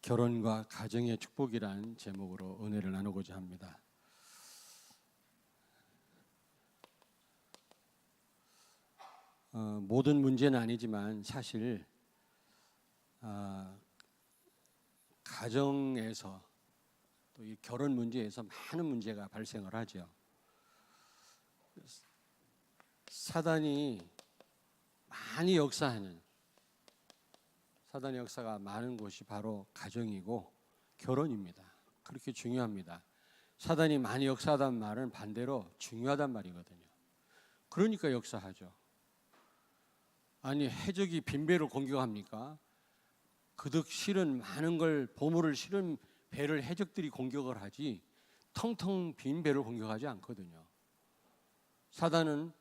결혼과 가정의 축복이란 제목으로 은혜를 나누고자 합니다. 모든 문제는 아니지만 사실 가정에서 또 이 결혼 문제에서 많은 문제가 발생을 하죠. 사단이 많이 역사하는 사단의 역사가 많은 곳이 바로 가정이고 결혼입니다. 그렇게 중요합니다. 사단이 많이 역사하다는 말은 반대로 중요하단 말이거든요. 그러니까 역사하죠. 아니 해적이 빈배를 공격합니까? 그득 실은 많은 걸 보물을 실은 배를 해적들이 공격을 하지 텅텅 빈 배를 공격하지 않거든요. 사단은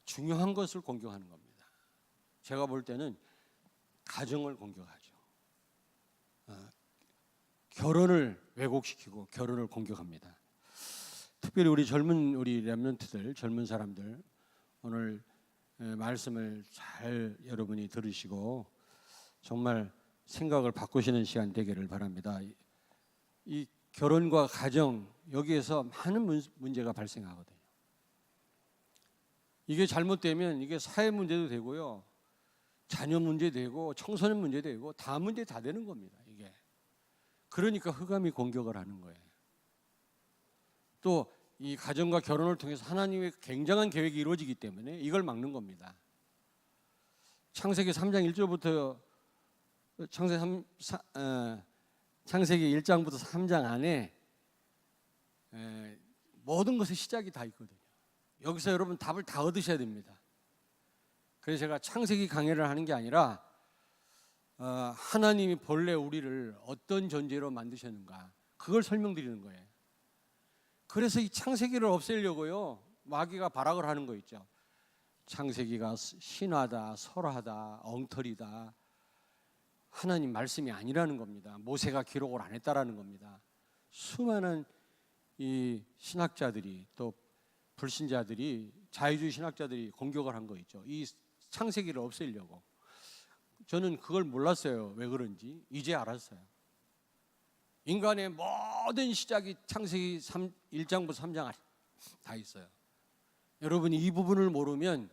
중요한 것을 공격하는 겁니다. 제가 볼 때는 가정을 공격하죠. 결혼을 왜곡시키고 결혼을 공격합니다. 특별히 우리 렘넌트들, 젊은 사람들 오늘 말씀을 잘 여러분이 들으시고 정말 생각을 바꾸시는 시간 되기를 바랍니다. 이 결혼과 가정 여기에서 많은 문제가 발생하거든요. 이게 잘못되면 이게 사회 문제도 되고요. 자녀 문제 되고 청소년 문제 되고 다 문제 다 되는 겁니다. 이게. 그러니까 흑암이 공격을 하는 거예요. 또 이 가정과 결혼을 통해서 하나님의 굉장한 계획이 이루어지기 때문에 이걸 막는 겁니다. 창세기 3장 1절부터 창세기 1장부터 3장 안에 모든 것의 시작이 다 있거든요. 여기서 여러분 답을 다 얻으셔야 됩니다. 그래서 제가 창세기 강해를 하는 게 아니라 하나님이 본래 우리를 어떤 존재로 만드셨는가 그걸 설명드리는 거예요. 그래서 이 창세기를 없애려고요 마귀가 발악을 하는 거 있죠. 창세기가 신화다, 설화다, 엉터리다, 하나님 말씀이 아니라는 겁니다. 모세가 기록을 안 했다라는 겁니다. 수많은 이 신학자들이 또 불신자들이 자유주의 신학자들이 공격을 한 거 있죠. 이 창세기를 없애려고. 저는 그걸 몰랐어요. 왜 그런지 이제 알았어요. 인간의 모든 시작이 창세기 1장부터 3장 다 있어요. 여러분이 이 부분을 모르면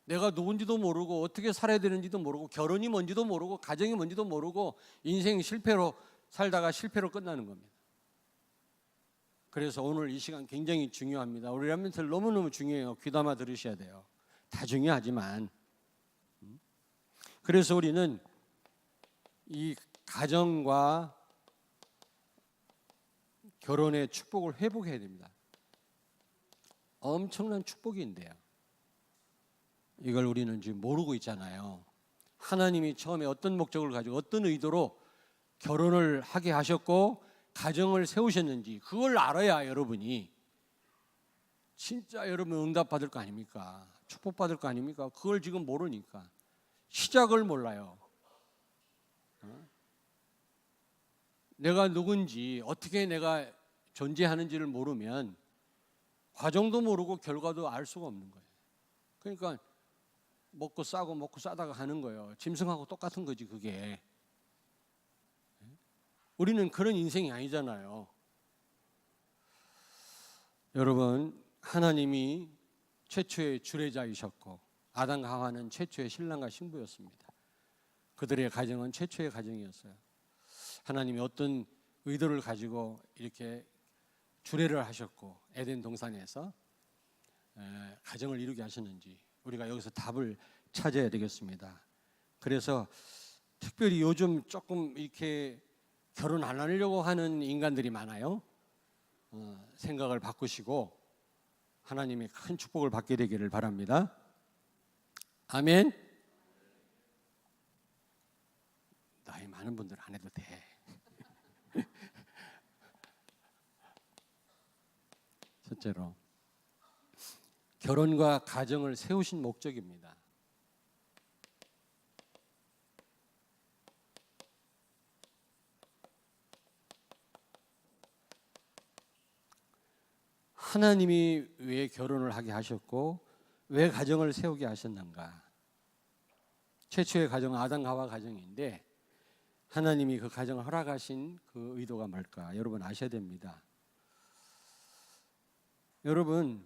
내가 누군지도 모르고 어떻게 살아야 되는지도 모르고 결혼이 뭔지도 모르고 가정이 뭔지도 모르고 인생 실패로 살다가 실패로 끝나는 겁니다. 그래서 오늘 이 시간 굉장히 중요합니다. 우리 렘넌트들 너무너무 중요해요. 귀담아 들으셔야 돼요. 다 중요하지만 그래서 우리는 이 가정과 결혼의 축복을 회복해야 됩니다. 엄청난 축복인데요. 이걸 우리는 지금 모르고 있잖아요. 하나님이 처음에 어떤 목적을 가지고 어떤 의도로 결혼을 하게 하셨고 가정을 세우셨는지 그걸 알아야 여러분이 진짜 여러분 응답받을 거 아닙니까? 축복받을 거 아닙니까? 그걸 지금 모르니까 시작을 몰라요. 내가 누군지 어떻게 내가 존재하는지를 모르면 과정도 모르고 결과도 알 수가 없는 거예요. 그러니까 먹고 싸다가 하는 거예요. 짐승하고 똑같은 거지 그게. 우리는 그런 인생이 아니잖아요. 여러분 하나님이 최초의 주례자이셨고 아담과 하와는 최초의 신랑과 신부였습니다. 그들의 가정은 최초의 가정이었어요. 하나님이 어떤 의도를 가지고 이렇게 주례를 하셨고 에덴 동산에서 가정을 이루게 하셨는지 우리가 여기서 답을 찾아야 되겠습니다. 그래서 특별히 요즘 조금 이렇게 결혼 안 하려고 하는 인간들이 많아요. 생각을 바꾸시고 하나님의 큰 축복을 받게 되기를 바랍니다. 아멘. 나이 많은 분들 안 해도 돼. 첫째로 결혼과 가정을 세우신 목적입니다. 하나님이 왜 결혼을 하게 하셨고 왜 가정을 세우게 하셨는가? 최초의 가정은 아담과 하와 가정인데 하나님이 그 가정을 허락하신 그 의도가 뭘까? 여러분 아셔야 됩니다. 여러분,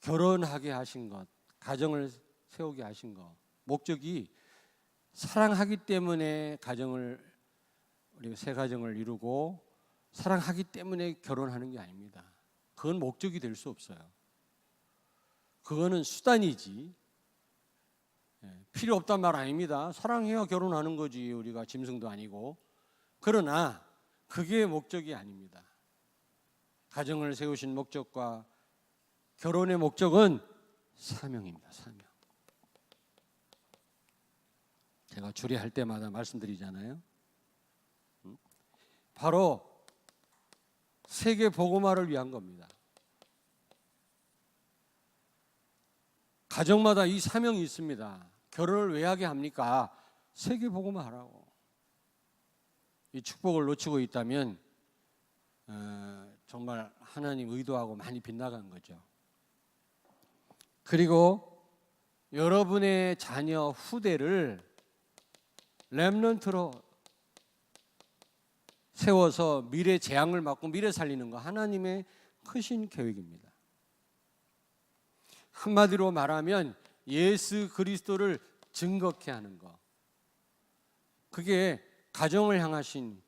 결혼하게 하신 것, 가정을 세우게 하신 것, 목적이 사랑하기 때문에 우리가 새 가정을 이루고 사랑하기 때문에 결혼하는 게 아닙니다. 그건 목적이 될 수 없어요. 그거는 수단이지 필요 없단 말 아닙니다. 사랑해야 결혼하는 거지. 우리가 짐승도 아니고. 그러나 그게 목적이 아닙니다. 가정을 세우신 목적과 결혼의 목적은 사명입니다. 사명. 제가 주례할 때마다 말씀드리잖아요. 바로 세계 복음화를 위한 겁니다. 가정마다 이 사명이 있습니다. 결혼을 왜 하게 합니까? 세계 복음화 하라고. 이 축복을 놓치고 있다면 정말 하나님 의도하고 많이 빗나간 거죠. 그리고 여러분의 자녀 후대를 렘넌트로 세워서 미래 재앙을 막고 미래 살리는 거 하나님의 크신 계획입니다. 한마디로 말하면 예수 그리스도를 증거케 하는 거. 그게 가정을 향하신,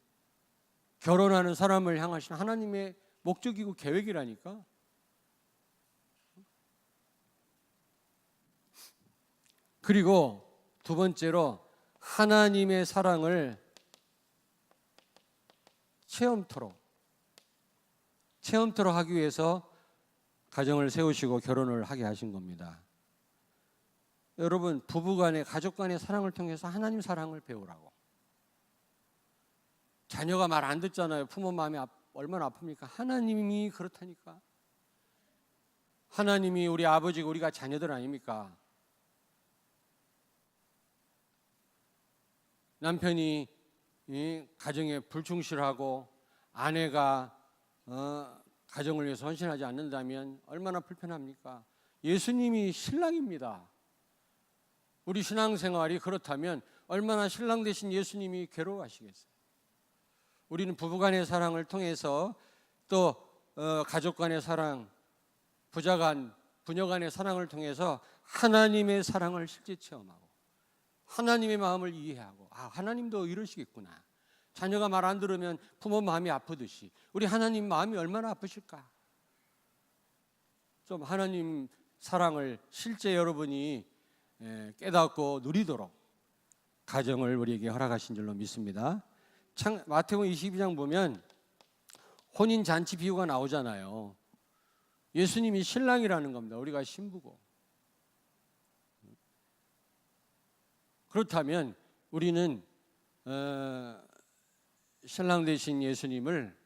결혼하는 사람을 향하신 하나님의 목적이고 계획이라니까. 그리고 두 번째로 하나님의 사랑을 체험토록 하기 위해서 가정을 세우시고 결혼을 하게 하신 겁니다. 여러분, 부부간의 가족간의 사랑을 통해서 하나님 사랑을 배우라고. 자녀가 말 안 듣잖아요. 부모 마음이 얼마나 아픕니까? 하나님이 그렇다니까. 하나님이 우리 아버지고 우리가 자녀들 아닙니까? 남편이 가정에 불충실하고 아내가 가정을 위해서 헌신하지 않는다면 얼마나 불편합니까? 예수님이 신랑입니다. 우리 신앙생활이 그렇다면 얼마나 신랑 되신 예수님이 괴로워하시겠어요? 우리는 부부간의 사랑을 통해서 또 가족간의 사랑, 부자간, 부녀간의 사랑을 통해서 하나님의 사랑을 실제 체험하고 하나님의 마음을 이해하고 하나님도 이러시겠구나. 자녀가 말 안 들으면 부모 마음이 아프듯이 우리 하나님 마음이 얼마나 아프실까? 좀 하나님 사랑을 실제 여러분이 깨닫고 누리도록 가정을 우리에게 허락하신 줄로 믿습니다. 마태복음 22장 보면 혼인 잔치 비유가 나오잖아요. 예수님이 신랑이라는 겁니다. 우리가 신부고. 그렇다면 우리는 신랑 되신 예수님을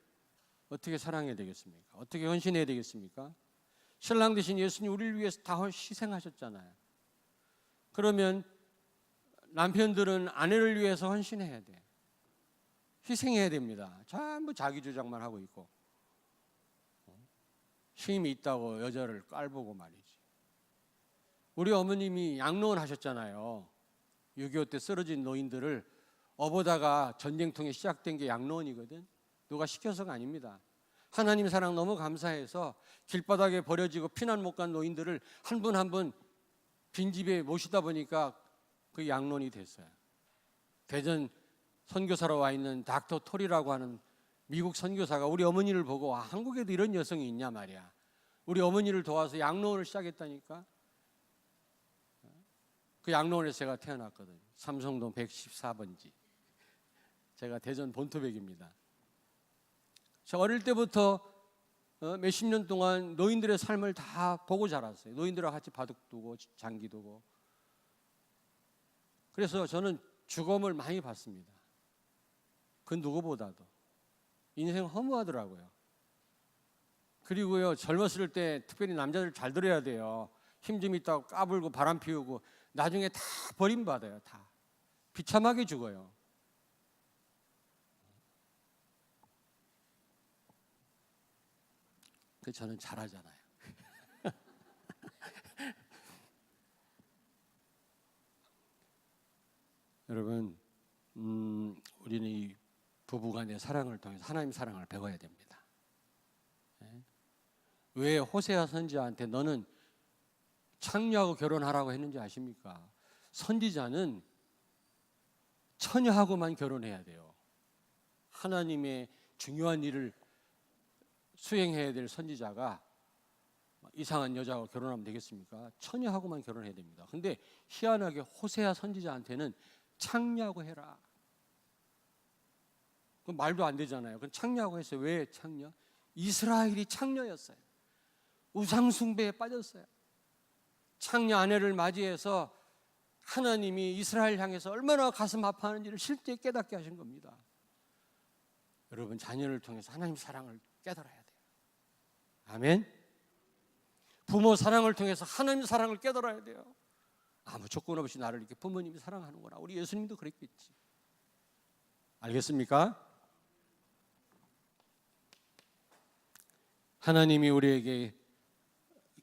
어떻게 사랑해야 되겠습니까? 어떻게 헌신해야 되겠습니까? 신랑 되신 예수님 우리를 위해서 다 희생하셨잖아요. 그러면 남편들은 아내를 위해서 헌신해야 돼. 희생해야 됩니다. 전부 자기 주장만 하고 있고 힘이 있다고 여자를 깔보고 말이지. 우리 어머님이 양로원 하셨잖아요. 6.25 때 쓰러진 노인들을 업어다가 전쟁통에 시작된 게 양로원이거든. 누가 시켜서가 아닙니다. 하나님 사랑 너무 감사해서 길바닥에 버려지고 피난 못 간 노인들을 한 분 한 분 빈집에 모시다 보니까 그 양로원이 됐어요. 대전 선교사로 와 있는 닥터 톨이라고 하는 미국 선교사가 우리 어머니를 보고 한국에도 이런 여성이 있냐 말이야. 우리 어머니를 도와서 양로원을 시작했다니까. 그 양로원에서 제가 태어났거든요. 삼성동 114번지. 제가 대전 본토백입니다. 저 어릴 때부터 몇십 년 동안 노인들의 삶을 다 보고 자랐어요. 노인들과 같이 바둑 두고 장기 두고. 그래서 저는 죽음을 많이 봤습니다. 그 누구보다도. 인생 허무하더라고요. 그리고요, 젊었을 때 특별히 남자들 잘 들어야 돼요. 힘 좀 있다고 까불고 바람 피우고 나중에 다 버림받아요. 다 비참하게 죽어요. 그 저는 잘하잖아요. 여러분 부부간의 사랑을 통해서 하나님 사랑을 배워야 됩니다. 왜 호세아 선지자한테 너는 창녀하고 결혼하라고 했는지 아십니까? 선지자는 처녀하고만 결혼해야 돼요. 하나님의 중요한 일을 수행해야 될 선지자가 이상한 여자하고 결혼하면 되겠습니까? 처녀하고만 결혼해야 됩니다. 근데 희한하게 호세아 선지자한테는 창녀하고 해라. 그 말도 안 되잖아요. 그럼 창녀하고 했어요. 왜 창녀? 이스라엘이 창녀였어요. 우상 숭배에 빠졌어요. 창녀 아내를 맞이해서 하나님이 이스라엘 향해서 얼마나 가슴 아파하는지를 실제 깨닫게 하신 겁니다. 여러분, 자녀를 통해서 하나님 사랑을 깨달아야 돼요. 아멘. 부모 사랑을 통해서 하나님 사랑을 깨달아야 돼요. 아무 조건 없이 나를 이렇게 부모님이 사랑하는구나. 우리 예수님도 그랬겠지. 알겠습니까? 하나님이 우리에게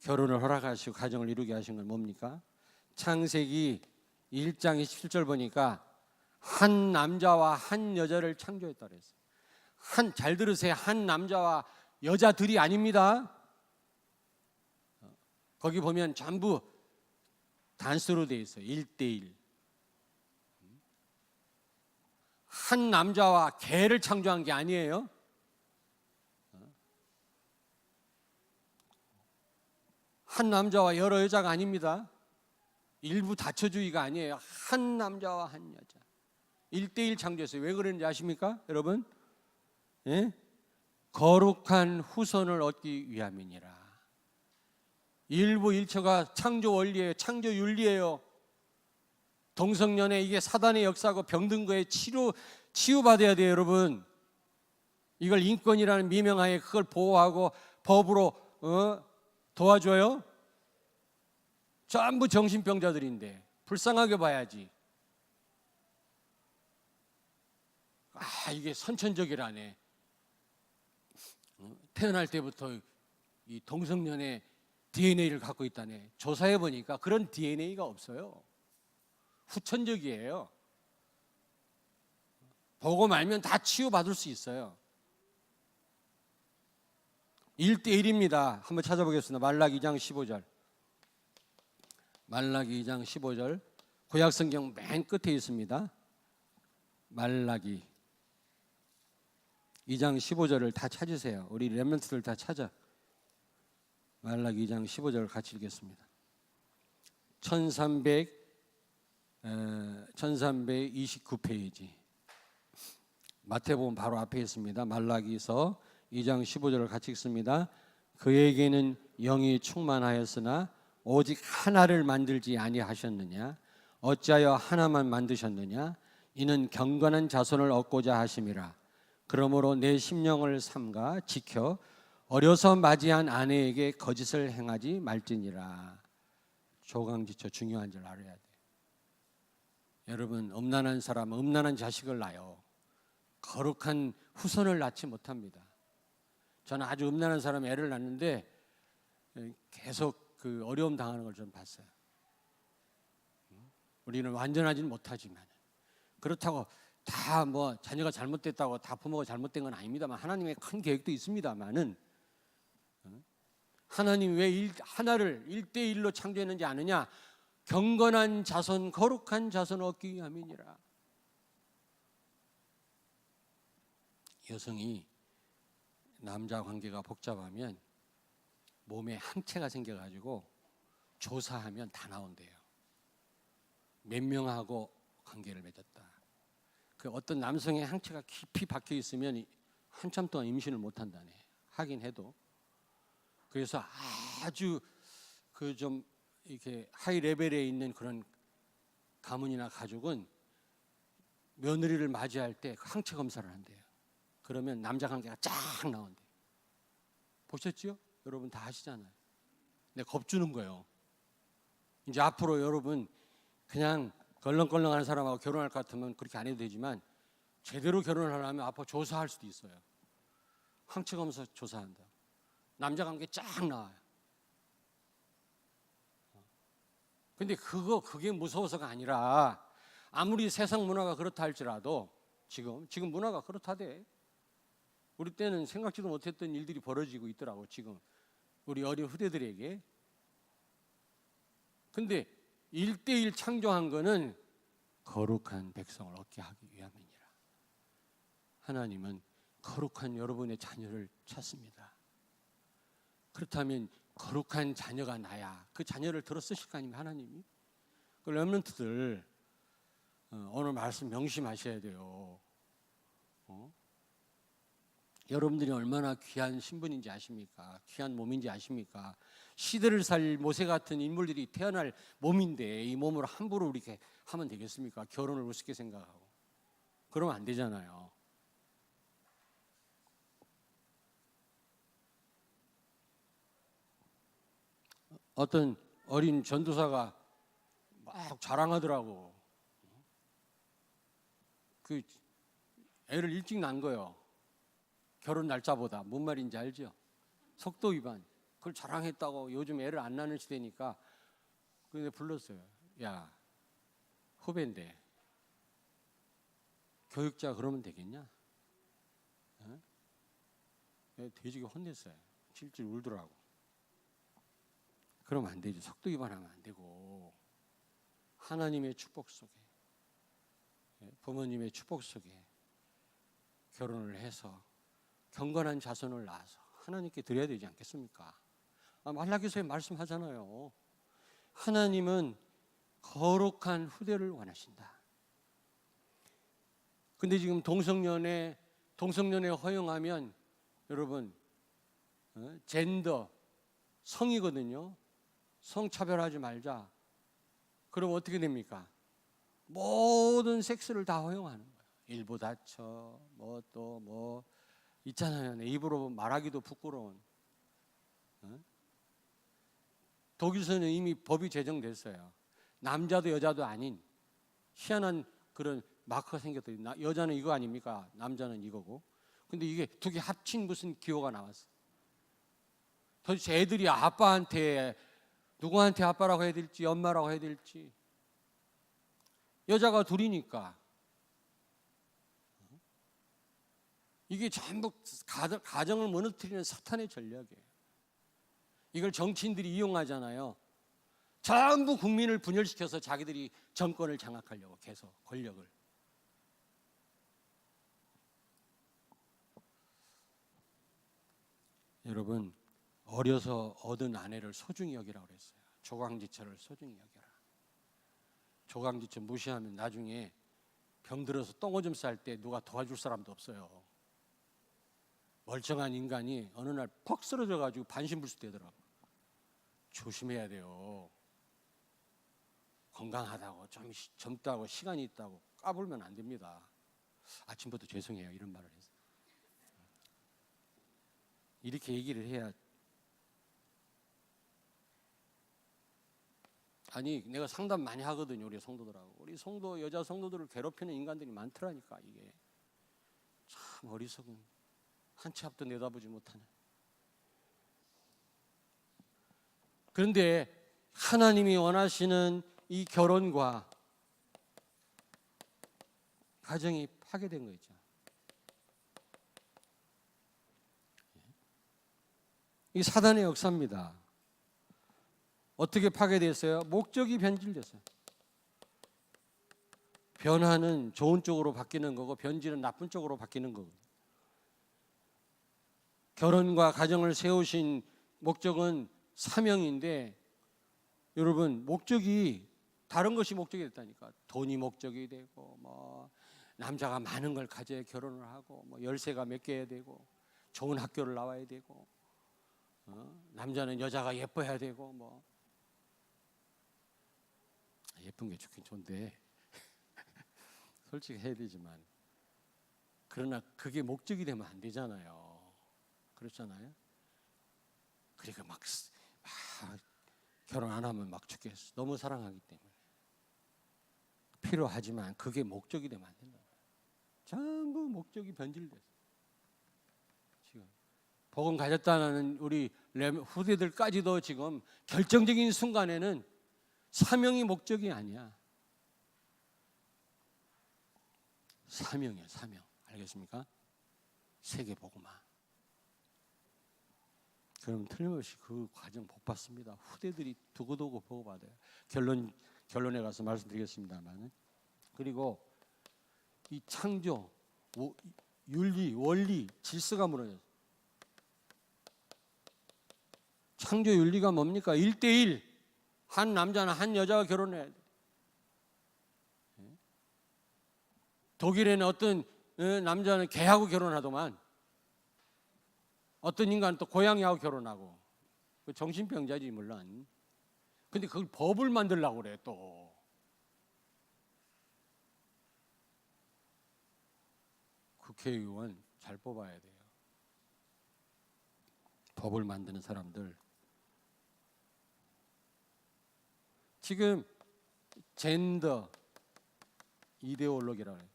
결혼을 허락하시고 가정을 이루게 하신 건 뭡니까? 창세기 1장 27절 보니까 한 남자와 한 여자를 창조했다 그랬어요. 잘 들으세요. 한 남자와 여자들이 아닙니다. 거기 보면 전부 단수로 되어 있어요. 1대1. 한 남자와 개를 창조한 게 아니에요. 한 남자와 여러 여자가 아닙니다. 일부 다처주의가 아니에요. 한 남자와 한 여자 1대1 창조했어요. 왜 그랬는지 아십니까 여러분? 예? 거룩한 후손을 얻기 위함이니라. 일부일처가 창조 원리예요. 창조 윤리예요. 동성연애 이게 사단의 역사고 병든 거에 치유받아야 돼요. 여러분, 이걸 인권이라는 미명하에 그걸 보호하고 법으로 도와줘요? 전부 정신병자들인데 불쌍하게 봐야지. 이게 선천적이라네. 태어날 때부터 이 동성연애 DNA를 갖고 있다네. 조사해 보니까 그런 DNA가 없어요. 후천적이에요. 보고 말면 다 치유받을 수 있어요. 1대1입니다. 한번 찾아보겠습니다. 말라기 2장 15절. 말라기 2장 15절. 구약성경 맨 끝에 있습니다. 말라기 2장 15절을 다 찾으세요. 우리 렘넌트들 다 찾아. 말라기 2장 15절을 같이 읽겠습니다. 1329페이지. 마태복음 바로 앞에 있습니다. 말라기서 2장 15절을 같이 읽습니다. 그에게는 영이 충만하였으나 오직 하나를 만들지 아니하셨느냐? 어찌하여 하나만 만드셨느냐? 이는 경건한 자손을 얻고자 하심이라. 그러므로 내 심령을 삼가 지켜 어려서 맞이한 아내에게 거짓을 행하지 말지니라. 조강지처 중요한 줄 알아야 돼. 여러분, 음란한 사람은 음란한 자식을 낳아요. 거룩한 후손을 낳지 못합니다. 저는 아주 음란한 사람이 애를 낳는데 계속 그 어려움 당하는 걸 좀 봤어요. 우리는 완전하지는 못하지만 그렇다고 다 뭐 자녀가 잘못됐다고 다 부모가 잘못된 건 아닙니다만 하나님의 큰 계획도 있습니다만은 하나님 왜 하나를 1대1로 창조했는지 아느냐? 경건한 자손, 거룩한 자손 얻기 위함이니라. 여성이 남자 관계가 복잡하면 몸에 항체가 생겨가지고 조사하면 다 나온대요. 몇 명하고 관계를 맺었다. 그 어떤 남성의 항체가 깊이 박혀 있으면 한참 동안 임신을 못한다네. 하긴 해도. 그래서 아주 그 좀 이렇게 하이 레벨에 있는 그런 가문이나 가족은 며느리를 맞이할 때 항체 검사를 한대요. 그러면 남자 관계가 쫙 나온대요. 보셨죠? 여러분 다 하시잖아요. 근데 겁주는 거예요. 이제 앞으로 여러분 그냥 걸렁걸렁하는 사람하고 결혼할 것 같으면 그렇게 안 해도 되지만 제대로 결혼을 하려면 앞으로 조사할 수도 있어요. 항체 검사 조사한다. 남자 관계 쫙 나와요. 근데 그게 무서워서가 아니라 아무리 세상 문화가 그렇다 할지라도 지금 문화가 그렇다대. 우리 때는 생각지도 못했던 일들이 벌어지고 있더라고 지금 우리 어린 후대들에게. 근데 1대1 창조한 거는 거룩한 백성을 얻게 하기 위함이니라. 하나님은 거룩한 여러분의 자녀를 찾습니다. 그렇다면 거룩한 자녀가 나야 그 자녀를 들어 쓰실 거 아닙니까 하나님이? 그 렘넌트들 오늘 말씀 명심하셔야 돼요. 여러분들이 얼마나 귀한 신분인지 아십니까? 귀한 몸인지 아십니까? 시대를 살 모세 같은 인물들이 태어날 몸인데 이 몸으로 함부로 이렇게 하면 되겠습니까? 결혼을 우습게 생각하고. 그러면 안 되잖아요. 어떤 어린 전도사가 막 자랑하더라고. 그 애를 일찍 낳은 거예요. 결혼 날짜보다. 뭔 말인지 알죠? 속도 위반. 그걸 자랑했다고. 요즘 애를 안 낳는 시대니까. 그런데 불렀어요. 야, 후배인데 교육자 그러면 되겠냐? 어? 돼지가 혼냈어요. 질질 울더라고. 그러면 안 되죠. 속도 위반하면 안 되고 하나님의 축복 속에 부모님의 축복 속에 결혼을 해서 경건한 자손을 낳아서 하나님께 드려야 되지 않겠습니까? 말라기서에 말씀하잖아요. 하나님은 거룩한 후대를 원하신다. 근데 지금 동성연애 허용하면 여러분 젠더 성이거든요. 성차별하지 말자. 그럼 어떻게 됩니까? 모든 섹스를 다 허용하는 거예요. 일부 다처 뭐 있잖아요. 내 입으로 말하기도 부끄러운. 독일에서는 이미 법이 제정됐어요. 남자도 여자도 아닌 희한한 그런 마크가 생겼더니 여자는 이거 아닙니까? 남자는 이거고. 근데 이게 두 개 합친 무슨 기호가 나왔어. 도대체 애들이 아빠한테 누구한테 아빠라고 해야 될지 엄마라고 해야 될지. 여자가 둘이니까. 이게 전부 가정을 무너뜨리는 사탄의 전략이에요. 이걸 정치인들이 이용하잖아요. 전부 국민을 분열시켜서 자기들이 정권을 장악하려고 계속 권력을. 여러분 어려서 얻은 아내를 소중히 여기라고 그랬어요. 조강지처를 소중히 여겨라. 조강지처 무시하면 나중에 병들어서 똥오줌 쌀 때 누가 도와줄 사람도 없어요. 멀쩡한 인간이 어느 날 퍽 쓰러져 가지고 반신불수 되더라고. 조심해야 돼요. 건강하다고 좀 젊다고 시간이 있다고 까불면 안 됩니다. 아침부터 죄송해요 이런 말을 해서. 이렇게 얘기를 해야. 아니 내가 상담 많이 하거든요. 우리 성도들하고. 우리 성도 여자 성도들을 괴롭히는 인간들이 많더라니까. 이게 참 어리석은 한 치 앞도 내다보지 못하는. 그런데 하나님이 원하시는 이 결혼과 가정이 파괴된 거 있죠. 이 사단의 역사입니다. 어떻게 파괴됐어요? 목적이 변질됐어요. 변화는 좋은 쪽으로 바뀌는 거고 변질은 나쁜 쪽으로 바뀌는 거고. 결혼과 가정을 세우신 목적은 사명인데 여러분 목적이 다른 것이 목적이 됐다니까. 돈이 목적이 되고 뭐 남자가 많은 걸 가져야 결혼을 하고 뭐 열쇠가 몇 개야 되고 좋은 학교를 나와야 되고 남자는 여자가 예뻐야 되고 뭐 예쁜 게 좋긴 좋은데 솔직히 해야 되지만 그러나 그게 목적이 되면 안 되잖아요. 그렇잖아요. 그러니까 막 결혼 안 하면 막 죽겠어. 너무 사랑하기 때문에. 필요하지만 그게 목적이 되면 안 된다. 전부 목적이 변질됐어. 지금 복음 가졌다는 우리 후대들까지도 지금 결정적인 순간에는 사명이 목적이 아니야. 사명이에요, 사명. 알겠습니까? 세계 복음화. 그럼 틀림없이 그 과정 복 받습니다. 후대들이 두고두고 보고 받아요. 결론에 가서 말씀드리겠습니다만, 그리고 이 창조, 윤리, 원리, 질서가 무너져요. 창조 윤리가 뭡니까? 1대1. 한 남자나 한 여자가 결혼해야 돼. 독일에는 어떤 남자는 개하고 결혼하더만 어떤 인간은 또 고양이하고 결혼하고, 정신병자지 물론. 근데 그걸 법을 만들려고 그래. 또 국회의원 잘 뽑아야 돼요. 법을 만드는 사람들. 지금 젠더 이데올로기라고 해요.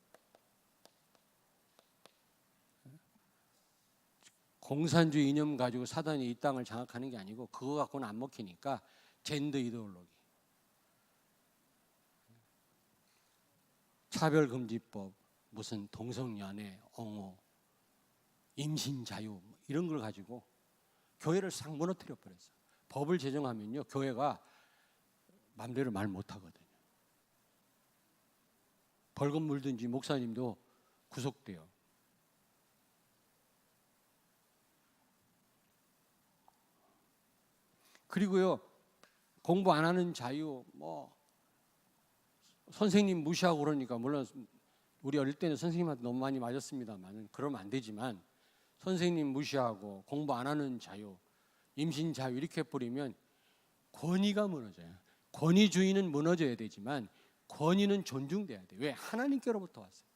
공산주의 이념 가지고 사단이 이 땅을 장악하는 게 아니고, 그거 갖고는 안 먹히니까 젠더 이데올로기. 차별금지법, 무슨 동성연애, 옹호, 임신 자유 이런 걸 가지고 교회를 싹 무너뜨려 버렸어요. 법을 제정하면요, 교회가 마음대로 말 못하거든요. 벌금 물든지 목사님도 구속돼요. 그리고요, 공부 안 하는 자유, 선생님 무시하고 그러니까, 물론 우리 어릴 때는 선생님한테 너무 많이 맞았습니다만, 그러면 안 되지만, 선생님 무시하고 공부 안 하는 자유, 임신 자유 이렇게 뿌리면 권위가 무너져요. 권위주의는 무너져야 되지만 권위는 존중돼야 돼요. 왜? 하나님께로부터 왔어요.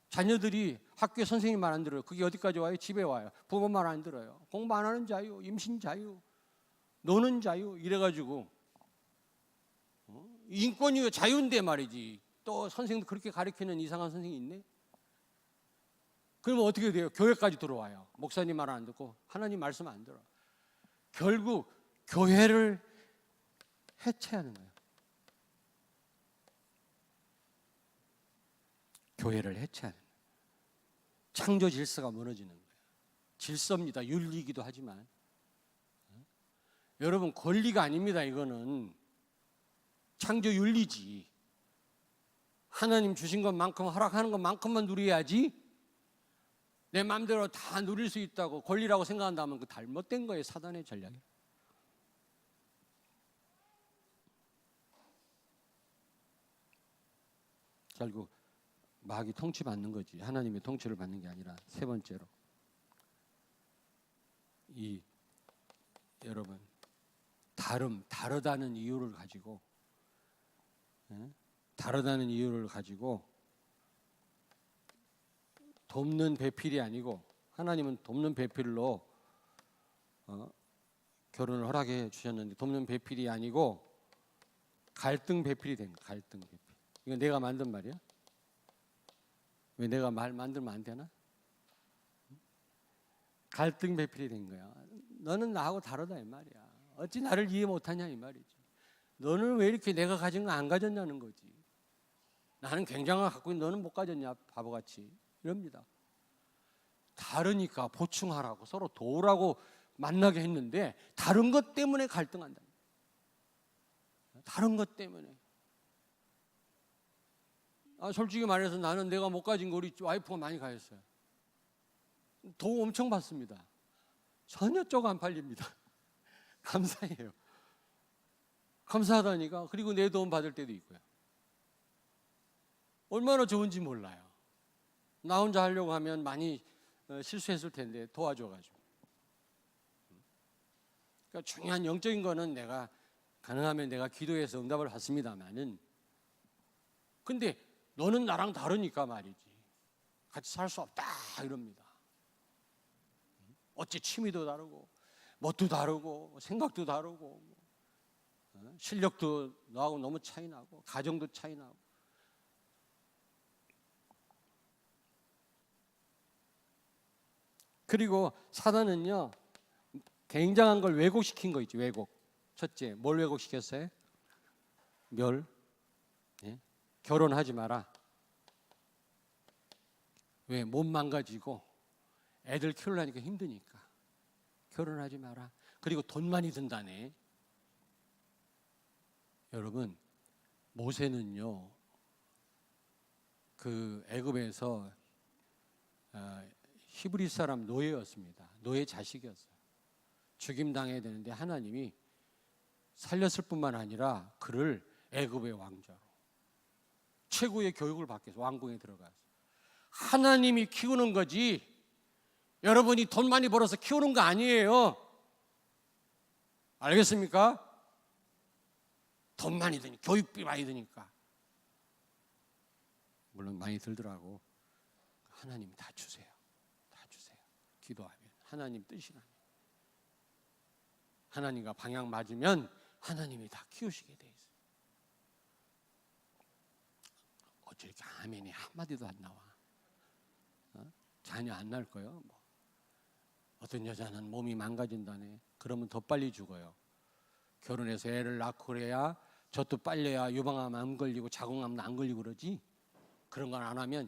자녀들이 학교에 선생님 말 안 들어요. 그게 어디까지 와요? 집에 와요. 부모 말 안 들어요. 공부 안 하는 자유, 임신 자유, 노는 자유 이래가지고 인권이 자유인데 말이지. 또 선생님도 그렇게 가르치는 이상한 선생님이 있네. 그러면 어떻게 돼요? 교회까지 들어와요. 목사님 말 안 듣고 하나님 말씀 안 들어. 결국 교회를 해체하는 거예요. 교회를 해체하는 거예요. 창조 질서가 무너지는 거예요. 질서입니다. 윤리이기도 하지만. 여러분, 권리가 아닙니다. 이거는 창조 윤리지. 하나님 주신 것만큼, 허락하는 것만큼만 누려야지, 내 마음대로 다 누릴 수 있다고 권리라고 생각한다면 그 잘못된 거예요. 사단의 전략이. 결국 마귀 통치받는 거지, 하나님의 통치를 받는 게 아니라. 세 번째로, 여러분, 다르다는 이유를 가지고, 다르다는 이유를 가지고 돕는 배필이 아니고, 하나님은 돕는 배필로 결혼을 허락해 주셨는데, 돕는 배필이 아니고 갈등 배필이 됩니다. 갈등 배필. 이건 내가 만든 말이야? 왜 내가 말 만들면 안 되나? 갈등 배필이 된 거야. 너는 나하고 다르다 이 말이야. 어찌 나를 이해 못하냐 이 말이지. 너는 왜 이렇게 내가 가진 거 안 가졌냐는 거지. 나는 굉장한 거 갖고 있는데 너는 못 가졌냐 바보같이. 이럽니다. 다르니까 보충하라고, 서로 도우라고 만나게 했는데 다른 것 때문에 갈등한다. 다른 것 때문에. 솔직히 말해서 나는 내가 못 가진 거 우리 와이프가 많이 가졌어요. 도움 엄청 받습니다. 전혀 쪽 안 팔립니다. 감사해요. 감사하다니까. 그리고 내 도움 받을 때도 있고요. 얼마나 좋은지 몰라요. 나 혼자 하려고 하면 많이 실수했을 텐데 도와줘가지고. 그러니까 중요한 영적인 거는 내가 가능하면 내가 기도해서 응답을 받습니다만은, 근데 너는 나랑 다르니까 말이지 같이 살 수 없다 이럽니다. 어째 취미도 다르고 멋도 다르고 생각도 다르고 실력도 너하고 너무 차이 나고 가정도 차이 나고. 그리고 사단은요, 굉장한 걸 왜곡시킨 거 있지. 왜곡. 첫째, 뭘 왜곡시켰어요? 결혼하지 마라. 왜? 몸 망가지고 애들 키우려니까 힘드니까. 결혼하지 마라. 그리고 돈 많이 든다네. 여러분, 모세는요, 그 애굽에서 히브리 사람 노예였습니다. 노예 자식이었어요. 죽임 당해야 되는데 하나님이 살렸을 뿐만 아니라 그를 애굽의 왕자로 최고의 교육을 받게 해서 왕궁에 들어가서 하나님이 키우는 거지 여러분이 돈 많이 벌어서 키우는 거 아니에요. 알겠습니까? 돈 많이 드니까, 교육비 많이 드니까. 물론 많이 들더라고. 하나님 다 주세요. 다 주세요. 기도하면 하나님 뜻이라면. 하나님과 방향 맞으면 하나님이 다 키우시게 돼 있어요. 어째 이렇게 아멘이 한마디도 안 나와. 자녀 안 낳을 거요. 뭐. 어떤 여자는 몸이 망가진다네. 그러면 더 빨리 죽어요. 결혼해서 애를 낳고 그래야 젖도 빨려야 유방암 안 걸리고 자궁암도 안 걸리고 그러지. 그런 건 안 하면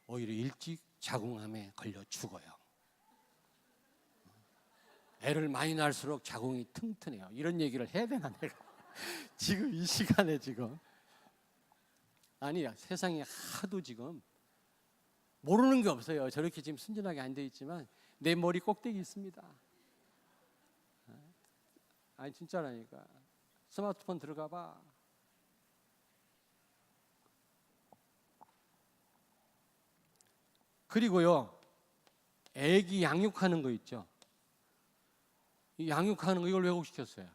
오히려 일찍 자궁암에 걸려 죽어요. 애를 많이 낳을수록 자궁이 튼튼해요. 이런 얘기를 해야 되나 내가? 지금 이 시간에 지금. 아니야, 세상에 하도 지금 모르는 게 없어요. 저렇게 지금 순진하게 앉아 있지만 내 머리 꼭대기 있습니다. 아니 진짜라니까. 스마트폰 들어가 봐. 그리고요, 애기 양육하는 거 있죠. 이 양육하는 거 이걸 왜곡시켰어요.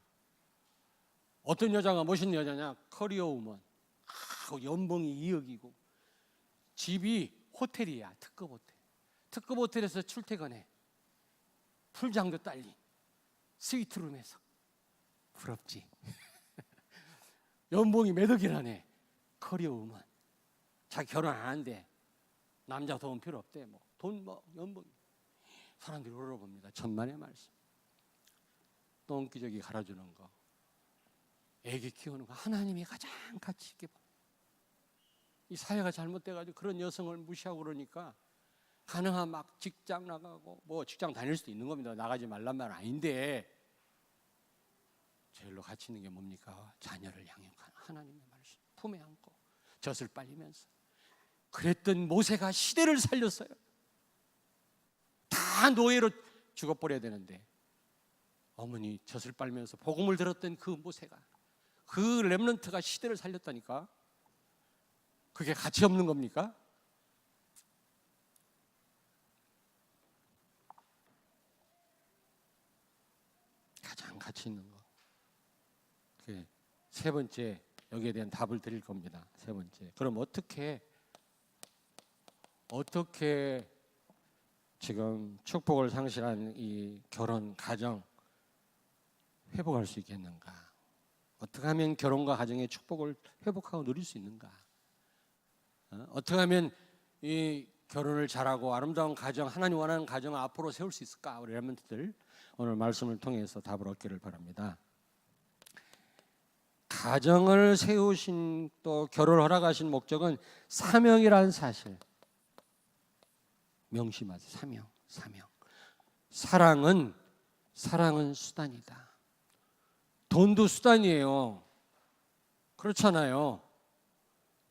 어떤 여자가 멋있는 여자냐? 커리어 우먼. 연봉이 2억이고 집이 호텔이야. 특급 호텔. 특급 호텔에서 출퇴근해. 풀장도 딸린 스위트룸에서. 부럽지? 연봉이 몇 억이라네. 커리어 우먼. 자기 결혼 안 한대. 남자 돈 필요 없대. 뭐 돈 뭐 연봉. 사람들이 울어봅니다. 천만의 말씀. 똥기저귀 갈아주는 거, 애기 키우는 거 하나님이 가장 가치 있게 봐. 이 사회가 잘못돼가지고 그런 여성을 무시하고 그러니까 가능한 막 직장 나가고 뭐 직장 다닐 수도 있는 겁니다. 나가지 말란 말 아닌데 제일로 가치 있는 게 뭡니까? 자녀를 양육하는 하나님의 말씀 품에 안고 젖을 빨리면서. 그랬던 모세가 시대를 살렸어요. 다 노예로 죽어버려야 되는데 어머니 젖을 빨면서 복음을 들었던 그 모세가, 그 렘넌트가 시대를 살렸다니까. 그게 가치 없는 겁니까? 가장 가치 있는 거. 세 번째, 여기에 대한 답을 드릴 겁니다. 세 번째. 그럼 어떻게 지금 축복을 상실한 이 결혼 가정 회복할 수 있겠는가? 어떻게 하면 결혼과 가정의 축복을 회복하고 누릴 수 있는가? 어떻게 하면 이 결혼을 잘하고 아름다운 가정, 하나님 원하는 가정을 앞으로 세울 수 있을까? 우리 렘넌트들 오늘 말씀을 통해서 답을 얻기를 바랍니다. 가정을 세우신 또 결혼을 허락하신 목적은 사명이라는 사실 명심하세요. 사명. 사랑은 수단이다. 돈도 수단이에요. 그렇잖아요.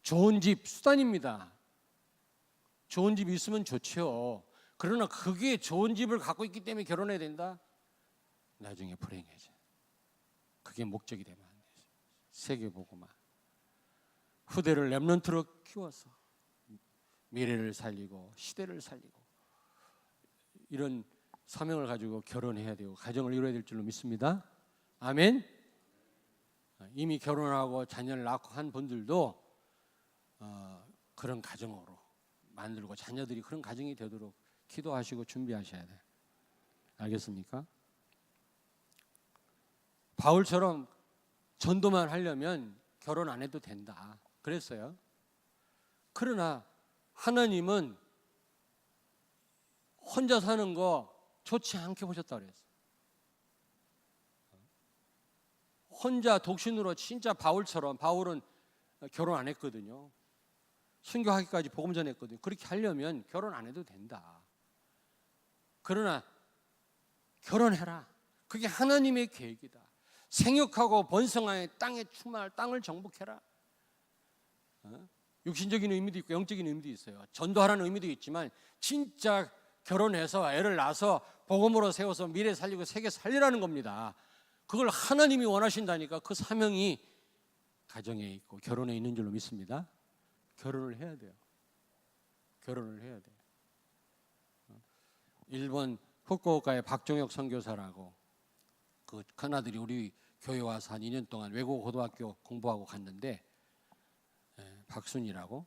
좋은 집 수단입니다. 좋은 집 있으면 좋죠. 그러나 그게 좋은 집을 갖고 있기 때문에 결혼해야 된다? 나중에 불행해져. 그게 목적이 되면 안 되죠. 세계보고만. 후대를 렘넌트로 키워서 미래를 살리고 시대를 살리고 이런 사명을 가지고 결혼해야 되고 가정을 이루어야 될 줄로 믿습니다. 아멘. 이미 결혼하고 자녀를 낳고 한 분들도 그런 가정으로 만들고 자녀들이 그런 가정이 되도록 기도하시고 준비하셔야 돼요. 알겠습니까? 바울처럼 전도만 하려면 결혼 안 해도 된다 그랬어요. 그러나 하나님은 혼자 사는 거 좋지 않게 보셨다 그랬어요. 혼자 독신으로 진짜 바울처럼, 바울은 결혼 안 했거든요. 순교하기까지 복음 전했거든요. 그렇게 하려면 결혼 안 해도 된다. 그러나 결혼해라. 그게 하나님의 계획이다. 생육하고 번성하여 땅에 충만할 땅을 정복해라. 육신적인 의미도 있고 영적인 의미도 있어요. 전도하라는 의미도 있지만 진짜 결혼해서 애를 낳아서 복음으로 세워서 미래 살리고 세계 살리라는 겁니다. 그걸 하나님이 원하신다니까 그 사명이 가정에 있고 결혼에 있는 줄로 믿습니다. 결혼을 해야 돼요. 결혼을 해야 돼요. 일본 후쿠오카의 박종혁 선교사라고 그 큰아들이 우리 교회 와서 한 2년 동안 외국어 고등학교 공부하고 갔는데 박순이라고.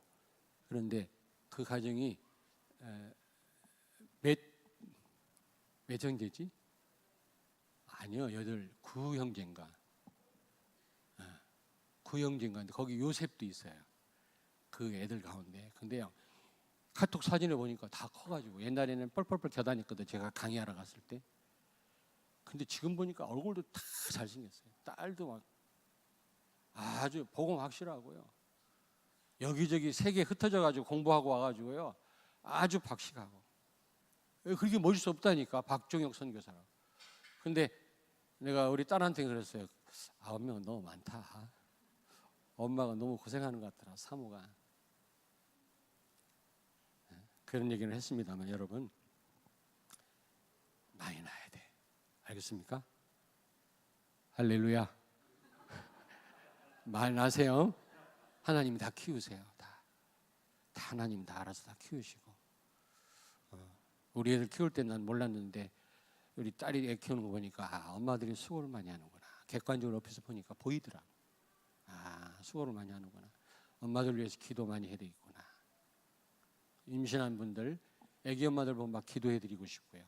그런데 그 가정이 몇 형제지? 아니요, 9형제인가. 9형제인가. 거기 요셉도 있어요. 그 애들 가운데. 근데요, 카톡 사진을 보니까 다 커가지고 옛날에는 뻘뻘뻘 겨다녔거든. 제가 강의하러 갔을 때. 근데 지금 보니까 얼굴도 다 잘생겼어요. 딸도 막 아주 복음 확실하고요. 여기저기 세계에 흩어져가지고 공부하고 와가지고요. 아주 박식하고. 그렇게 멋질 수 없다니까. 박종혁 선교사라고. 근데 내가 우리 딸한테 그랬어요. 9명은 너무 많다. 엄마가 너무 고생하는 것 같더라. 사모가. 그런 얘기를 했습니다만 여러분 많이 낳아야 돼. 알겠습니까? 할렐루야. 많이 낳으세요. 하나님이 다 키우세요. 다 하나님 다 알아서 다 키우시고. 우리 애들 키울 때 난 몰랐는데 우리 딸이 애 키우는 거 보니까 엄마들이 수고를 많이 하는구나. 객관적으로 옆에서 보니까 보이더라. 수고를 많이 하는구나. 엄마들 위해서 기도 많이 해야 되겠구나. 임신한 분들, 애기 엄마들 보면 막 기도해드리고 싶고요.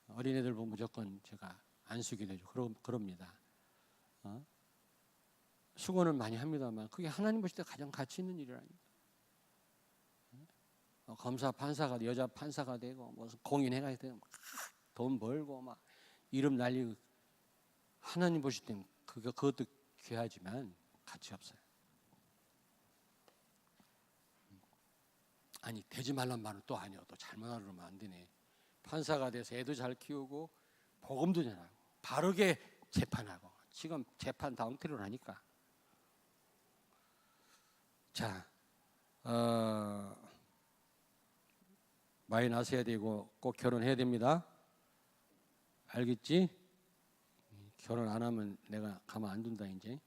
어린애들 보면 무조건 제가 안수기도 해주고 그럽니다. 수고는 많이 합니다만 그게 하나님 보실 때 가장 가치 있는 일이라니까. 검사 판사가 여자 판사가 되고 무슨 공인해가 되고 돈 벌고 막 이름 날리고 하나님 보실 때는 그것도 귀하지만 가치 없어요. 아니 되지 말란 말은 또 아니야. 또 잘못하려 그러면 안 되네. 판사가 돼서 애도 잘 키우고 복음도 전하고 바르게 재판하고 지금 재판 다 엉터리로 하니까. 자, 많이 낳으셔야 되고 꼭 결혼해야 됩니다. 알겠지? 결혼 안 하면 내가 가만 안 둔다 이제.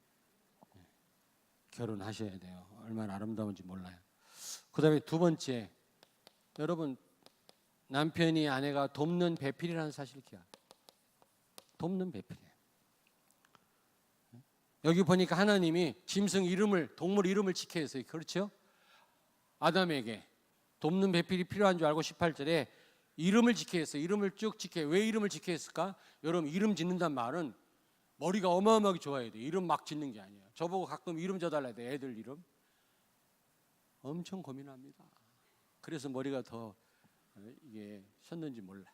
결혼하셔야 돼요. 얼마나 아름다운지 몰라요. 그 다음에 두 번째, 여러분 남편이 아내가 돕는 배필이라는 사실을 기억해요. 돕는 배필이에요. 여기 보니까 하나님이 짐승 이름을, 동물 이름을 지켜야 했어요. 그렇죠? 아담에게 돕는 배필이 필요한 줄 알고 18절에 이름을 지켜야 했어요. 이름을 쭉 지켜야. 왜 이름을 지켜야 했을까? 여러분 이름 짓는단 말은 머리가 어마어마하게 좋아야 돼요. 이름 막 짓는 게 아니에요. 저보고 가끔 이름 져달라야 돼요. 애들 이름. 엄청 고민합니다. 그래서 머리가 더 이게 셨는지 몰라.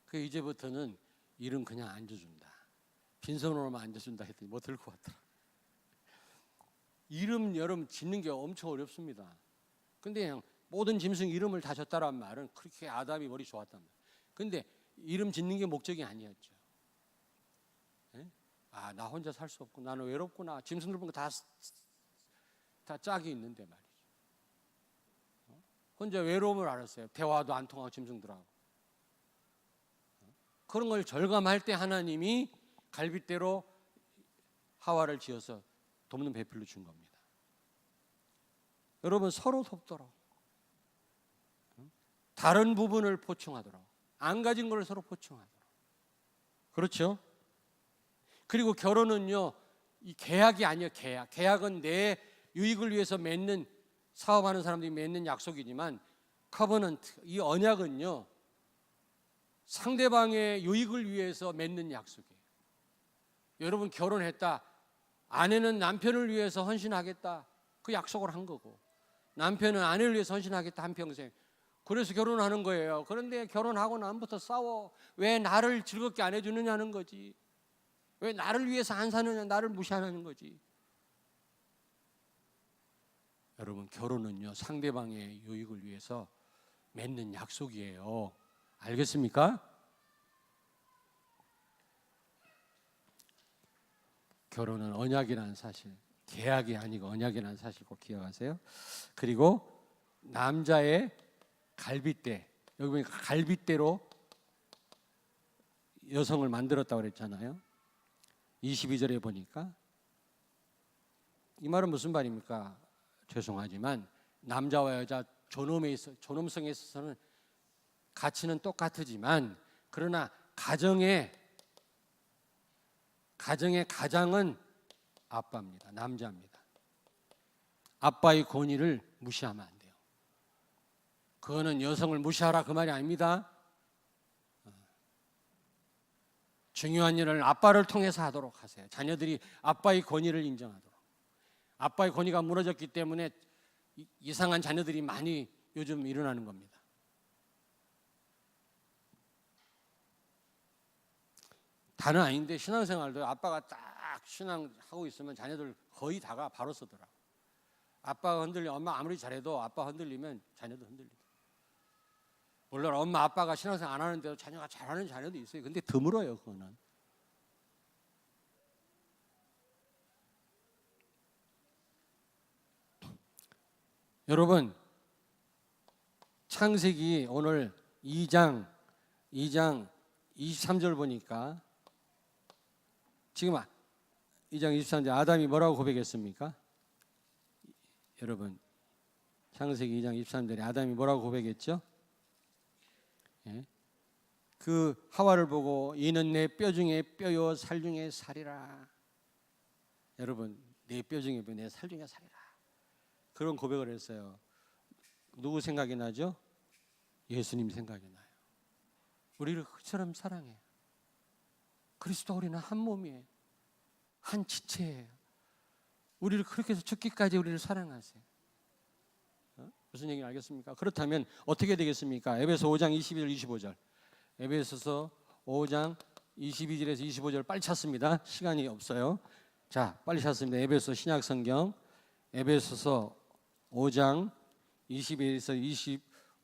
그 이제부터는 이름 그냥 안 져준다. 빈손으로만 안 져준다 했더니 뭐 들고 왔더라. 이름 여러분 짓는 게 엄청 어렵습니다. 근데 그냥 모든 짐승 이름을 다 졌다란 말은 그렇게 아담이 머리 좋았단 말이에요. 근데 이름 짓는 게 목적이 아니었죠. 나 혼자 살 수 없고 나는 외롭구나. 짐승들 보면 다 짝이 있는데 말이죠. 혼자 외로움을 알았어요. 대화도 안 통하고 짐승들하고. 그런 걸 절감할 때 하나님이 갈빗대로 하와를 지어서 돕는 배필로 준 겁니다. 여러분 서로 돕도록. 다른 부분을 보충하도록. 안 가진 걸 서로 보충하도록. 그렇죠? 그리고 결혼은요, 이 계약이 아니에요. 계약은 내 유익을 위해서 맺는, 사업하는 사람들이 맺는 약속이지만 커버넌트, 이 언약은요 상대방의 유익을 위해서 맺는 약속이에요. 여러분 결혼했다. 아내는 남편을 위해서 헌신하겠다. 그 약속을 한 거고 남편은 아내를 위해서 헌신하겠다 한평생. 그래서 결혼하는 거예요. 그런데 결혼하고 나부터 싸워. 왜 나를 즐겁게 안 해주느냐는 거지. 왜 나를 위해서 안 사느냐, 나를 무시하는 거지. 여러분, 결혼은요, 상대방의 유익을 위해서 맺는 약속이에요. 알겠습니까? 결혼은 언약이라는 사실, 계약이 아니고 언약이라는 사실 꼭 기억하세요. 그리고 남자의 갈빗대, 여기 보니까 갈빗대로 여성을 만들었다고 그랬잖아요. 22절에 보니까 이 말은 무슨 말입니까? 죄송하지만 남자와 여자 존엄성에 있어서는 가치는 똑같지만, 그러나 가정의 가장은 아빠입니다. 남자입니다. 아빠의 권위를 무시하면 안 돼요. 그거는 여성을 무시하라 그 말이 아닙니다. 중요한 일을 아빠를 통해서 하도록 하세요. 자녀들이 아빠의 권위를 인정하도록. 아빠의 권위가 무너졌기 때문에 이상한 자녀들이 많이 요즘 일어나는 겁니다. 다는 아닌데 신앙생활도 아빠가 딱 신앙하고 있으면 자녀들 거의 다가 바로 서더라. 아빠가 흔들리면, 엄마 아무리 잘해도 아빠 흔들리면 자녀도 흔들리고. 물론 엄마 아빠가 신앙생활 안 하는데도 자녀가 잘하는 자녀도 있어요. 근데 드물어요, 그거는. 여러분, 창세기 오늘 2장 23절 보니까 지금 2장 23절 아담이 뭐라고 고백했습니까? 여러분, 창세기 2장 23절에 아담이 뭐라고 고백했죠? 예? 그 하와를 보고 이는 내 뼈 중에 뼈요 살 중에 살이라. 여러분, 내 뼈 중에 뼈, 내 살 중에 살이라. 그런 고백을 했어요. 누구 생각이 나죠? 예수님 생각이 나요. 우리를 그처럼 사랑해요. 그리스도 우리는 한 몸이에요. 한 지체예요. 우리를 그렇게 해서 죽기까지 우리를 사랑하세요. 무슨 얘기를 알겠습니까? 그렇다면 어떻게 되겠습니까? 에베소 5장 22절 25절. 에베소서 5장 22절에서 25절 빨리 찾습니다. 시간이 없어요. 자, 빨리 찾습니다. 에베소 신약성경 에베소서 5장 22에서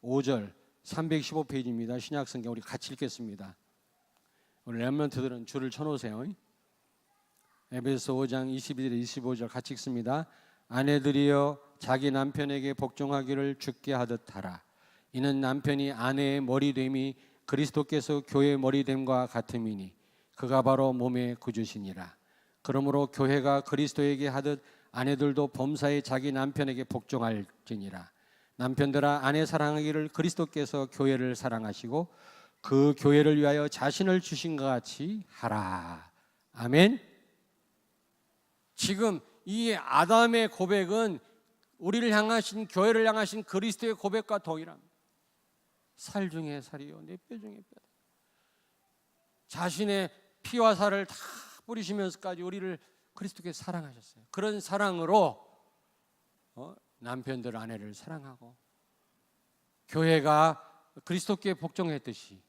25절 315페이지입니다. 신약성경 우리 같이 읽겠습니다. 우리 렘넌트들은 줄을 쳐놓으세요. 에베소 5장 22절 25절 같이 읽습니다. 아내들이여 자기 남편에게 복종하기를 주께 하듯 하라. 이는 남편이 아내의 머리됨이 그리스도께서 교회의 머리됨과 같음이니 그가 바로 몸의 구주시니라. 그러므로 교회가 그리스도에게 하듯 아내들도 범사에 자기 남편에게 복종할지니라. 남편들아 아내 사랑하기를 그리스도께서 교회를 사랑하시고 그 교회를 위하여 자신을 주신 것 같이 하라. 아멘. 지금 이 아담의 고백은 우리를 향하신, 교회를 향하신 그리스도의 고백과 동일합니다. 살 중에 살이요 내 뼈 중에 뼈. 자신의 피와 살을 다 뿌리시면서까지 우리를 그리스도께서 사랑하셨어요. 그런 사랑으로 남편들 아내를 사랑하고 교회가 그리스도께 복종했듯이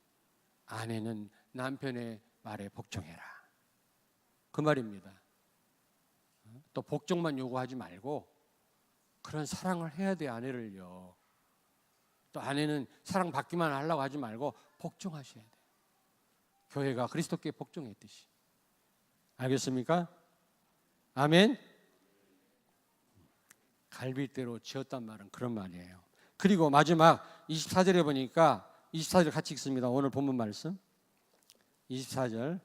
아내는 남편의 말에 복종해라. 그 말입니다. 또 복종만 요구하지 말고 그런 사랑을 해야 돼. 아내를요. 또 아내는 사랑받기만 하려고 하지 말고 복종하셔야 돼요. 교회가 그리스도께 복종했듯이. 알겠습니까? 아멘. 갈빗대로 지었단 말은 그런 말이에요. 그리고 마지막 24절에 보니까 24절 같이 읽습니다. 오늘 본문 말씀 24절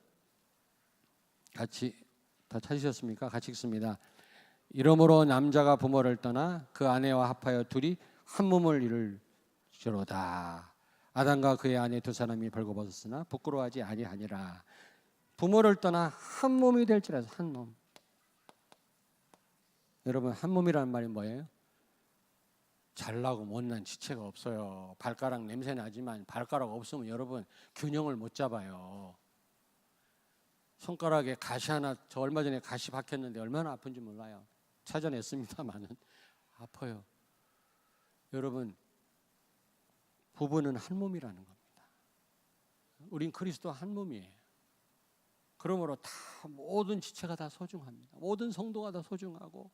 같이 다 찾으셨습니까? 같이 읽습니다. 이러므로 남자가 부모를 떠나 그 아내와 합하여 둘이 한 몸을 이룰지로다. 아담과 그의 아내 두 사람이 벌거벗었으나 부끄러워하지 아니하니라. 부모를 떠나 한 몸이 될지라서 한 몸. 여러분, 한 몸이라는 말이 뭐예요? 잘나고 못난 지체가 없어요. 발가락 냄새 나지만 발가락 없으면 여러분 균형을 못 잡아요. 손가락에 가시 하나, 저 얼마 전에 가시 박혔는데 얼마나 아픈지 몰라요. 찾아냈습니다만은 아파요. 여러분, 부부는 한 몸이라는 겁니다. 우린 그리스도 한 몸이에요. 그러므로 다 모든 지체가 다 소중합니다. 모든 성도가 다 소중하고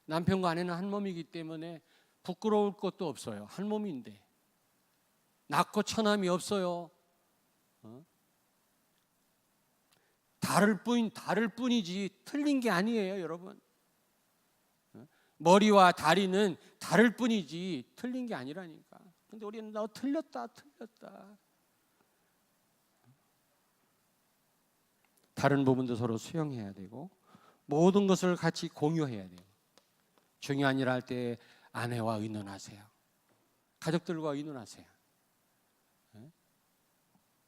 남편과 아내는 한 몸이기 때문에 부끄러울 것도 없어요. 한 몸인데. 낳고 처남이 없어요. 다를 뿐이지 틀린 게 아니에요, 여러분. 머리와 다리는 다를 뿐이지 틀린 게 아니라니까. 근데 우리는 너 틀렸다. 다른 부분도 서로 수용해야 되고 모든 것을 같이 공유해야 돼요. 중요한 일 할 때 아내와 의논하세요. 가족들과 의논하세요.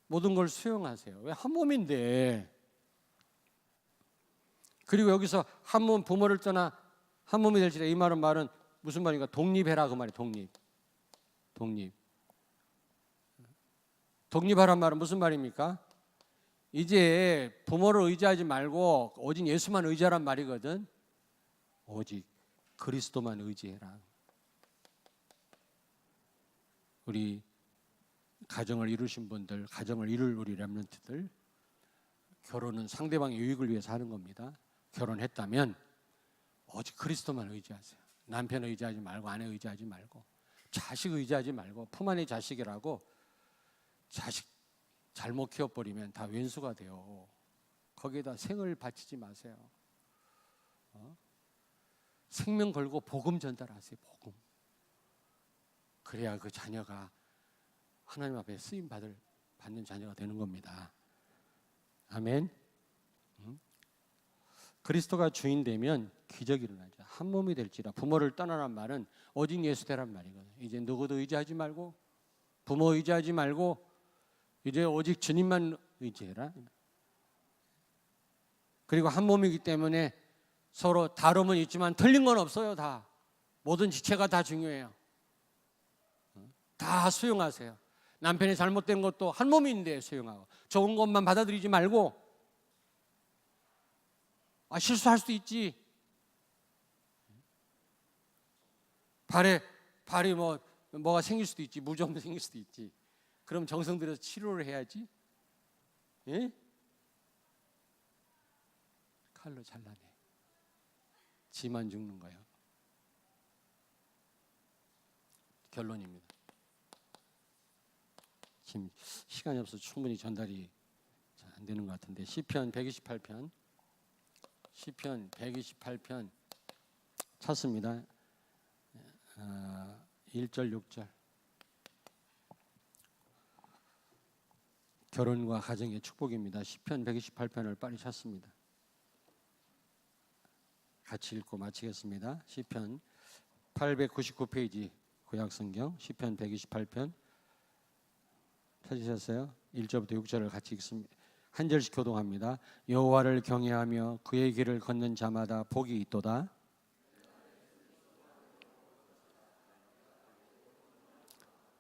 모든 걸 수용하세요. 왜? 한 몸인데. 그리고 여기서 한 몸, 부모를 떠나 한 몸이 될지라, 이 말은 무슨 말인가? 독립해라 그 말이에요. 독립하란 말은 무슨 말입니까? 이제 부모를 의지하지 말고 오직 예수만 의지하란 말이거든. 오직 그리스도만 의지해라. 우리 가정을 이루신 분들, 가정을 이룰 우리 렘넌트들, 결혼은 상대방의 유익을 위해서 하는 겁니다. 결혼했다면 오직 그리스도만 의지하세요. 남편 의지하지 말고, 아내 의지하지 말고, 자식 의지하지 말고. 품 안의 자식이라고, 자식 잘못 키워버리면 다 왼수가 돼요. 거기에다 생을 바치지 마세요. 생명 걸고 복음 전달하세요. 복음. 그래야 그 자녀가 하나님 앞에 쓰임 받는 자녀가 되는 겁니다. 아멘. 그리스도가 주인 되면 기적이 일어나죠. 한 몸이 될지라. 부모를 떠나란 말은 오직 예수 되란 말이거든요. 이제 누구도 의지하지 말고, 부모 의지하지 말고, 이제 오직 주님만 의지해라. 그리고 한 몸이기 때문에 서로 다름은 있지만 틀린 건 없어요. 다 모든 지체가 다 중요해요. 다 수용하세요. 남편이 잘못된 것도 한 몸인데 수용하고, 좋은 것만 받아들이지 말고, 실수할 수도 있지. 발이 뭐가 생길 수도 있지. 무좀도 생길 수도 있지. 그럼 정성 들여서 치료를 해야지. 예? 칼로 잘라내. 지만 죽는 거예요. 결론입니다. 지금 시간이 없어서 충분히 전달이 잘 안 되는 것 같은데, 시편 128편 찾습니다. 1절 6절. 결혼과 가정의 축복입니다. 시편 128편을 빨리 찾습니다. 같이 읽고 마치겠습니다. 시편 899페이지 구약성경 시편 128편 찾으셨어요? 1절부터 6절을 같이 읽습니다. 한 절씩 교동합니다. 여호와를 경외하며 그의 길을 걷는 자마다 복이 있도다.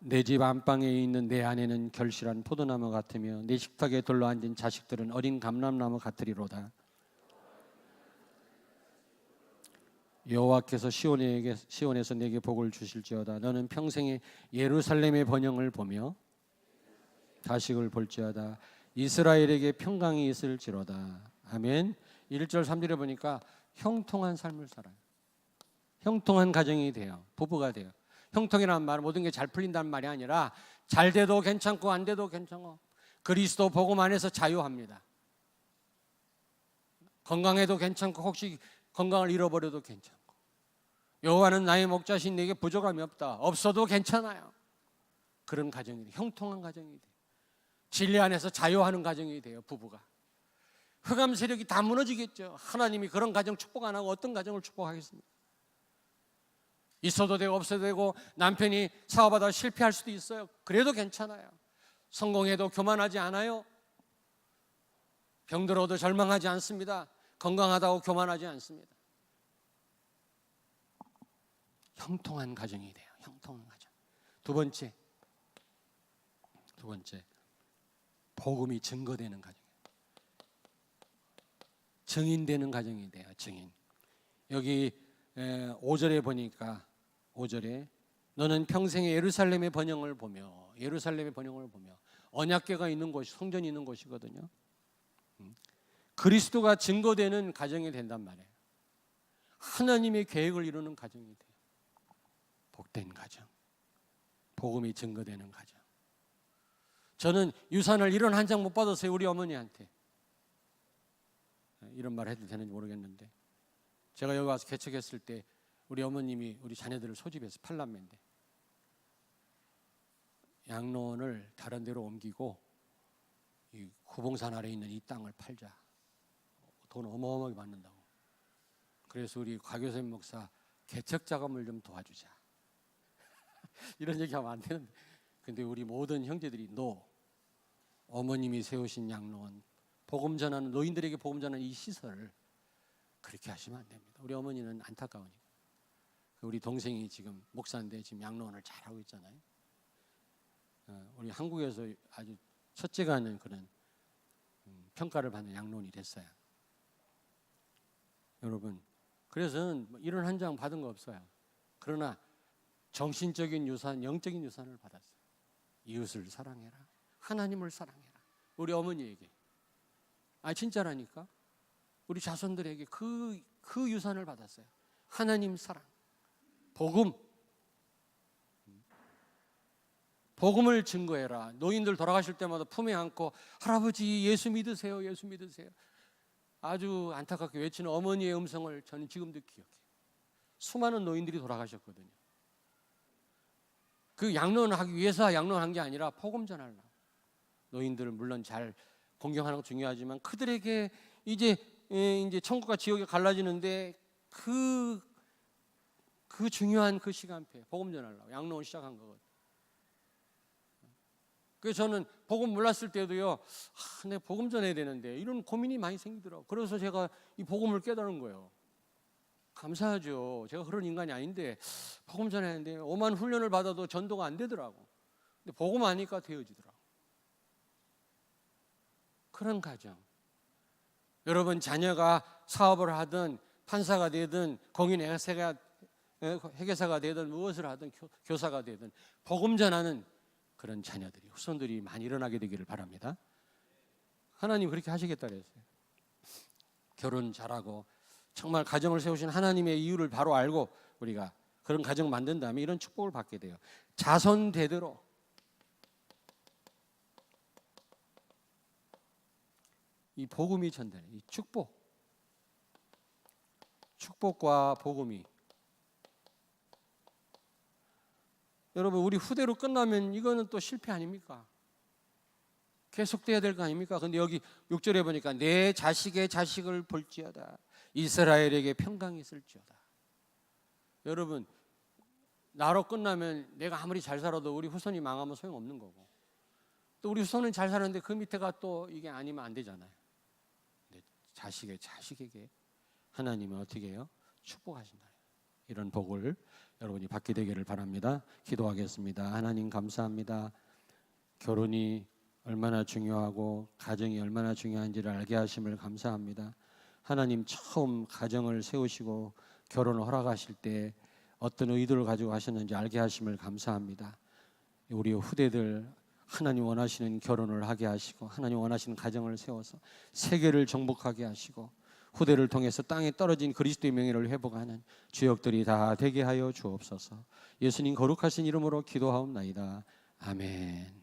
내 집 안방에 있는 내 아내는 결실한 포도나무 같으며 내 식탁에 둘러앉은 자식들은 어린 감람나무 같으리로다. 여호와께서 시온에서 내게 복을 주실지어다. 너는 평생에 예루살렘의 번영을 보며 자식을 볼지어다. 이스라엘에게 평강이 있을지로다. 아멘. 1절 3절에 보니까 형통한 삶을 살아요. 형통한 가정이 돼요. 부부가 돼요. 형통이라는 말은 모든 게 잘 풀린다는 말이 아니라 잘 돼도 괜찮고 안 돼도 괜찮고, 그리스도 복음 안에서 자유합니다. 건강해도 괜찮고 혹시 건강을 잃어버려도 괜찮고, 여호와는 나의 목자신 내게 부족함이 없다. 없어도 괜찮아요. 그런 가정이 돼요. 형통한 가정이 돼요. 진리 안에서 자유하는 가정이 돼요. 부부가. 흑암 세력이 다 무너지겠죠. 하나님이 그런 가정 축복 안 하고 어떤 가정을 축복하겠습니까? 있어도 되고 없어도 되고, 남편이 사업하다 실패할 수도 있어요. 그래도 괜찮아요. 성공해도 교만하지 않아요. 병들어도 절망하지 않습니다. 건강하다고 교만하지 않습니다. 형통한 가정이 돼요. 형통한 가정. 두 번째, 복음이 증거되는 가정이에요. 증인되는 가정이 돼요. 증인. 여기 5절에 보니까, 5절에 너는 평생에 예루살렘의 번영을 보며, 언약궤가 있는 곳이, 성전이 있는 곳이거든요. 그리스도가 증거되는 가정이 된단 말이에요. 하나님의 계획을 이루는 가정이 돼요. 복된 가정, 복음이 증거되는 가정. 저는 유산을 이런 한 장 못 받았어요. 우리 어머니한테. 이런 말 해도 되는지 모르겠는데, 제가 여기 와서 개척했을 때 우리 어머님이 우리 자녀들을 소집해서 팔남매인데 양로원을 다른 데로 옮기고 이 구봉산 아래에 있는 이 땅을 팔자. 돈 어마어마하게 받는다고. 그래서 우리 곽교선 목사 개척 자금을 좀 도와주자. 이런 얘기하면 안 되는데, 근데 우리 모든 형제들이 어머님이 세우신 양로원, 복음 전하는 노인들에게 복음 전하는 이 시설을 그렇게 하시면 안 됩니다. 우리 어머니는 안타까우니까. 우리 동생이 지금 목사인데 지금 양로원을 잘하고 있잖아요. 우리 한국에서 아주 첫째가 하는 그런 평가를 받는 양로원이 됐어요. 여러분, 그래서 이런 한 장 받은 거 없어요. 그러나 정신적인 유산, 영적인 유산을 받았어요. 이웃을 사랑해라, 하나님을 사랑해라. 우리 어머니에게. 진짜라니까. 우리 자손들에게 그 유산을 받았어요. 하나님 사랑, 복음을 증거해라. 노인들 돌아가실 때마다 품에 안고 할아버지 예수 믿으세요, 예수 믿으세요. 아주 안타깝게 외치는 어머니의 음성을 저는 지금도 기억해요. 수많은 노인들이 돌아가셨거든요. 그 양로원 하기 위해서 양로원 게 아니라 복음 전하려고. 노인들은 물론 잘 공경하는 거 중요하지만 그들에게 이제 천국과 지옥이 갈라지는데 그 중요한 그 시간표에 복음 전하려고 양로원 시작한 거거든요. 그래서 저는 복음 몰랐을 때도요, 내가 복음 전해야 되는데 이런 고민이 많이 생기더라고요. 그래서 제가 이 복음을 깨달은 거예요. 감사하죠. 제가 그런 인간이 아닌데 복음 전해야 하는데 오만 훈련을 받아도 전도가 안 되더라고. 근데 복음 하니까 되어지더라고. 그런 가정. 여러분 자녀가 사업을 하든 판사가 되든 공인 회계사가 되든 무엇을 하든 교사가 되든 복음 전하는 그런 자녀들이, 후손들이 많이 일어나게 되기를 바랍니다. 하나님 그렇게 하시겠다 그랬어요. 결혼 잘하고 정말 가정을 세우신 하나님의 이유를 바로 알고 우리가 그런 가정 만든 다음에 이런 축복을 받게 돼요. 자손 대대로. 이 복음이 전달해. 이 축복과 복음이. 여러분 우리 후대로 끝나면 이거는 또 실패 아닙니까? 계속돼야 될 거 아닙니까? 근데 여기 6절에 보니까 내 자식의 자식을 볼지어다 이스라엘에게 평강이 있을지어다. 여러분 나로 끝나면 내가 아무리 잘 살아도 우리 후손이 망하면 소용없는 거고, 또 우리 후손은 잘 사는데 그 밑에가 또 이게 아니면 안 되잖아요. 근데 자식의 자식에게 하나님은 어떻게 해요? 축복하신다. 이런 복을 여러분이 받게 되기를 바랍니다. 기도하겠습니다. 하나님 감사합니다. 결혼이 얼마나 중요하고 가정이 얼마나 중요한지를 알게 하심을 감사합니다. 하나님 처음 가정을 세우시고 결혼을 허락하실 때 어떤 의도를 가지고 하셨는지 알게 하심을 감사합니다. 우리 후대들 하나님 원하시는 결혼을 하게 하시고 하나님 원하시는 가정을 세워서 세계를 정복하게 하시고 후대를 통해서 땅에 떨어진 그리스도의 명예를 회복하는 주역들이 다 되게 하여 주옵소서. 예수님 거룩하신 이름으로 기도하옵나이다. 아멘.